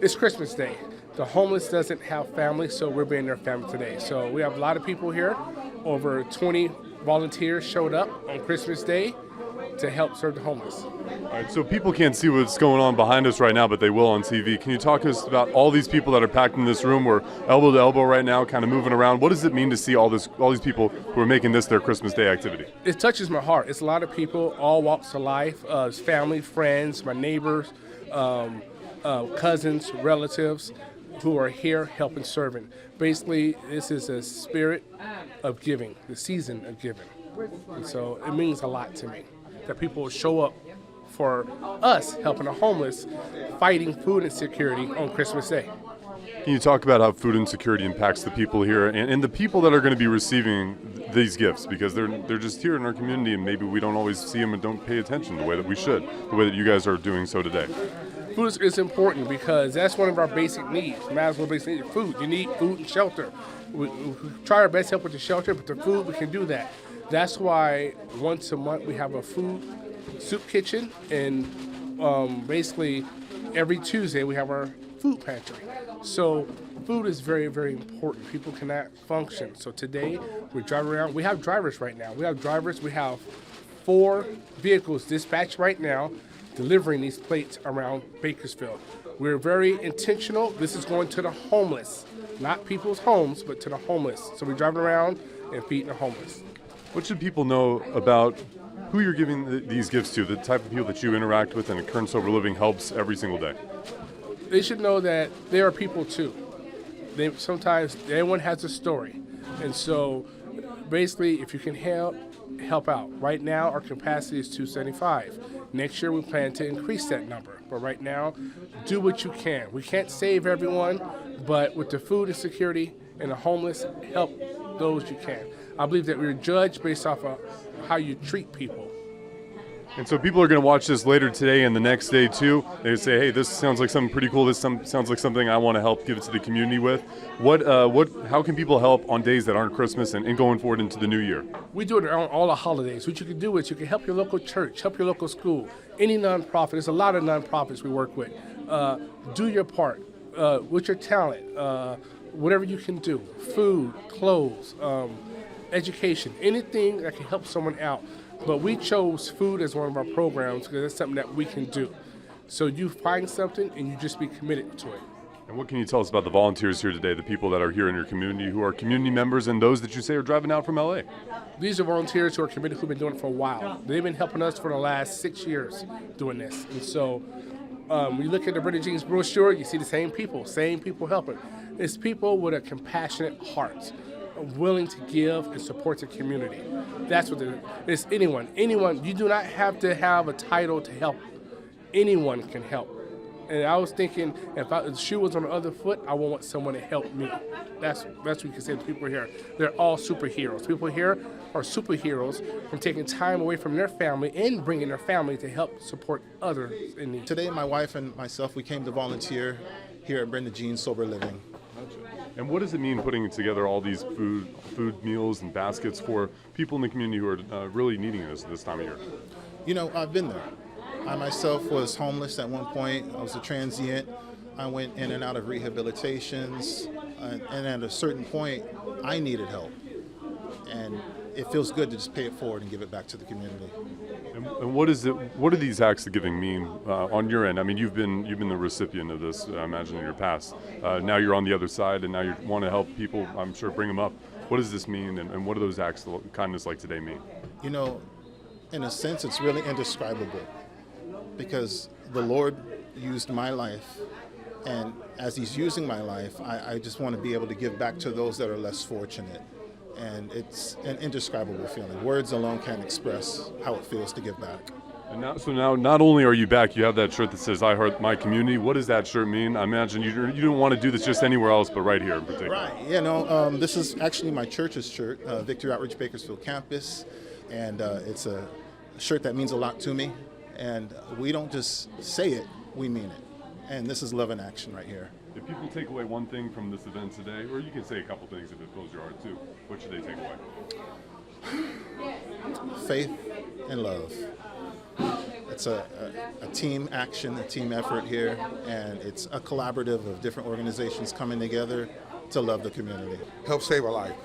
It's Christmas Day. The homeless doesn't have family, so we're being their family today. So we have a lot of people here. Over 20 volunteers showed up on Christmas Day to help serve the homeless. All right, so people can't see what's going on behind us right now, but they will on TV. Can you talk to us about all these people that are packed in this room? We're elbow to elbow right now, kind of moving around. What does it mean to see all these people who are making this their Christmas Day activity? It touches my heart. It's a lot of people, all walks of life, family, friends, my neighbors, cousins, relatives who are here helping, serving. Basically, this is a spirit of giving, the season of giving. And so it means a lot to me that people show up for us helping the homeless, fighting food insecurity on Christmas Day. Can you talk about how food insecurity impacts the people here and the people that are going to be receiving these gifts? Because they're just here in our community, and maybe we don't always see them and don't pay attention the way that we should, the way that you guys are doing so today. Food is important because that's one of our basic needs. Maslow's basic needs, food. You need food and shelter. We try our best to help with the shelter, but the food, we can do that. That's why once a month we have a food soup kitchen, and basically every Tuesday we have our food pantry. So food is very, very important. People cannot function. So today we're driving around. We have drivers right now. We have 4 vehicles dispatched right now delivering these plates around Bakersfield. We're very intentional. This is going to the homeless, not people's homes, but to the homeless. So we're driving around and feeding the homeless. What should people know about who you're giving these gifts to, the type of people that you interact with, and Kern Sober Living helps every single day? They should know that they are people too. Sometimes everyone has a story. And so basically, if you can help out. Right now, our capacity is 275. Next year, we plan to increase that number. But right now, do what you can. We can't save everyone, but with the food insecurity and the homeless, help those you can. I believe that we're judged based off of how you treat people. And so people are going to watch this later today and the next day too. They say, hey, this sounds like something pretty cool. This sounds like something I want to help give it to the community with. How can people help on days that aren't Christmas and going forward into the new year? We do it on all the holidays. What you can do is you can help your local church, help your local school, any nonprofit. There's a lot of nonprofits we work with. Do your part with your talent, whatever you can do. Food, clothes, education, anything that can help someone out. But we chose food as one of our programs because it's something that we can do. So you find something and you just be committed to it. And what can you tell us about the volunteers here today, the people that are here in your community who are community members and those that you say are driving out from LA? These are volunteers who are committed, who've been doing it for a while. They've been helping us for the last 6 years doing this. And so when you look at the Brenda Jean's brochure, you see the same people helping. It's people with a compassionate heart, willing to give and support the community. That's what it's anyone. You do not have to have a title to help. Anyone can help. And I was thinking, if the shoe was on the other foot, I would want someone to help me. That's what you can say to people here. They're all superheroes. People here are superheroes from taking time away from their family and bringing their family to help support others in need. Today, my wife and myself, we came to volunteer here at Brenda Jean's Sober Living. And what does it mean putting together all these food meals and baskets for people in the community who are really needing this time of year? You know, I've been there. I myself was homeless at one point. I was a transient. I went in and out of rehabilitations. And at a certain point, I needed help. And it feels good to just pay it forward and give it back to the community. And what do these acts of giving mean on your end? I mean, you've been the recipient of this, I imagine, in your past. Now you're on the other side, and now you want to help people, I'm sure, bring them up. What does this mean, and what do those acts of kindness like today mean? You know, in a sense, it's really indescribable because the Lord used my life, and as He's using my life, I just want to be able to give back to those that are less fortunate. And it's an indescribable feeling. Words alone can't express how it feels to give back. And now, not only are you back, you have that shirt that says "I Heart My Community." What does that shirt mean? I imagine you don't want to do this just anywhere else, but right here in particular. Right. Yeah. No. This is actually my church's shirt, Victory Outreach Bakersfield Campus, and it's a shirt that means a lot to me. And we don't just say it; we mean it. And this is love in action right here. If people take away one thing from this event today, or you can say a couple things if it fills your heart too, what should they take away? Faith and love. it's a team action, a team effort here, and it's a collaborative of different organizations coming together to love the community. Help save a life.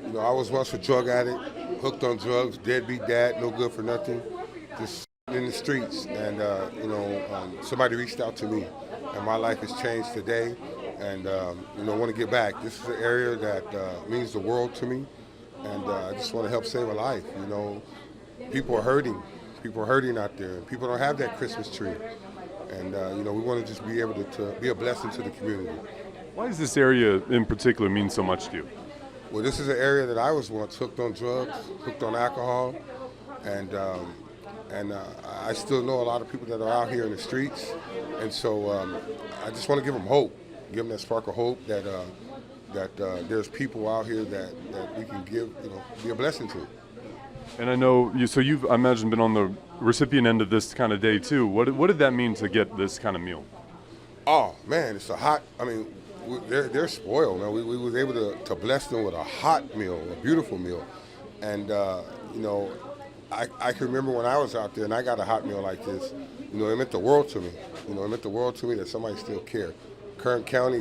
You know, I was once a drug addict, hooked on drugs, deadbeat dad, no good for nothing, just in the streets. And, somebody reached out to me, and my life has changed today. And, I want to get back. This is an area that means the world to me, and I just want to help save a life. You know, people are hurting. People are hurting out there, and people don't have that Christmas tree. And, we want to just be able to be a blessing to the community. Why does this area in particular mean so much to you? Well, this is an area that I was once hooked on drugs, hooked on alcohol, and I still know a lot of people that are out here in the streets. And so I just want to give them hope, give them that spark of hope that there's people out here that we can be a blessing to. And I know you've, I imagine, been on the recipient end of this kind of day too. What did that mean to get this kind of meal? Oh man, it's they're spoiled, man. We was able to bless them with a hot meal, a beautiful meal. And, I can remember when I was out there and I got a hot meal like this, it meant the world to me. It meant the world to me that somebody still cared. Kern County,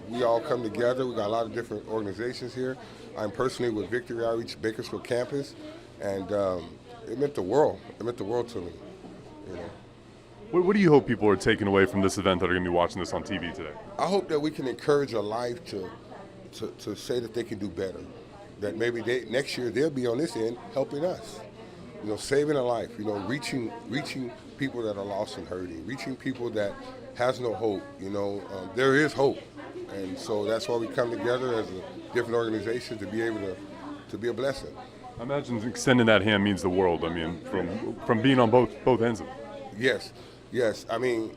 we all come together. We got a lot of different organizations here. I'm personally with Victory Outreach Bakersfield campus, and it meant the world. It meant the world to me, What do you hope people are taking away from this event that are going to be watching this on TV today? I hope that we can encourage a life to say that they can do better, that maybe next year they'll be on this end helping us, saving a life, reaching people that are lost and hurting, reaching people that has no hope. There is hope, and so that's why we come together as a different organization to be able to be a blessing. I imagine extending that hand means the world. I mean, from being on both ends of it. Yes. I mean,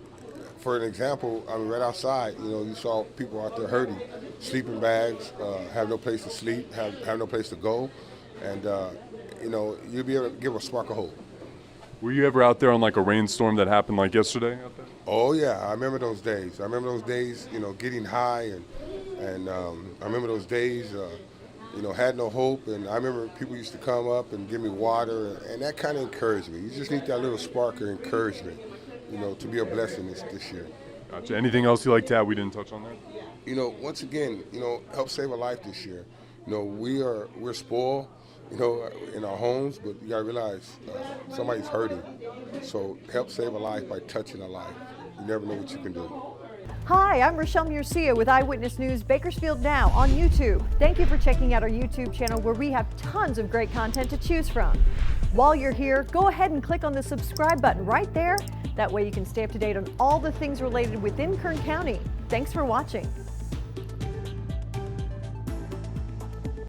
for an example, right outside, you saw people out there hurting, sleeping bags, have no place to sleep, have no place to go, and you'll be able to give a spark of hope. Were you ever out there on like a rainstorm that happened like yesterday out there? Oh yeah, I remember those days. Getting high, and I remember those days. Had no hope, and I remember people used to come up and give me water, and that kind of encouraged me. You just need that little spark of encouragement, to be a blessing this year. Gotcha. Anything else you like to add we didn't touch on there? Once again, help save a life this year. We're spoiled, in our homes, but you gotta realize somebody's hurting. So help save a life by touching a life. You never know what you can do. Hi, I'm Rochelle Murcia with Eyewitness News Bakersfield Now on YouTube. Thank you for checking out our YouTube channel where we have tons of great content to choose from. While you're here, go ahead and click on the subscribe button right there. That way you can stay up to date on all the things related within Kern County. Thanks for watching.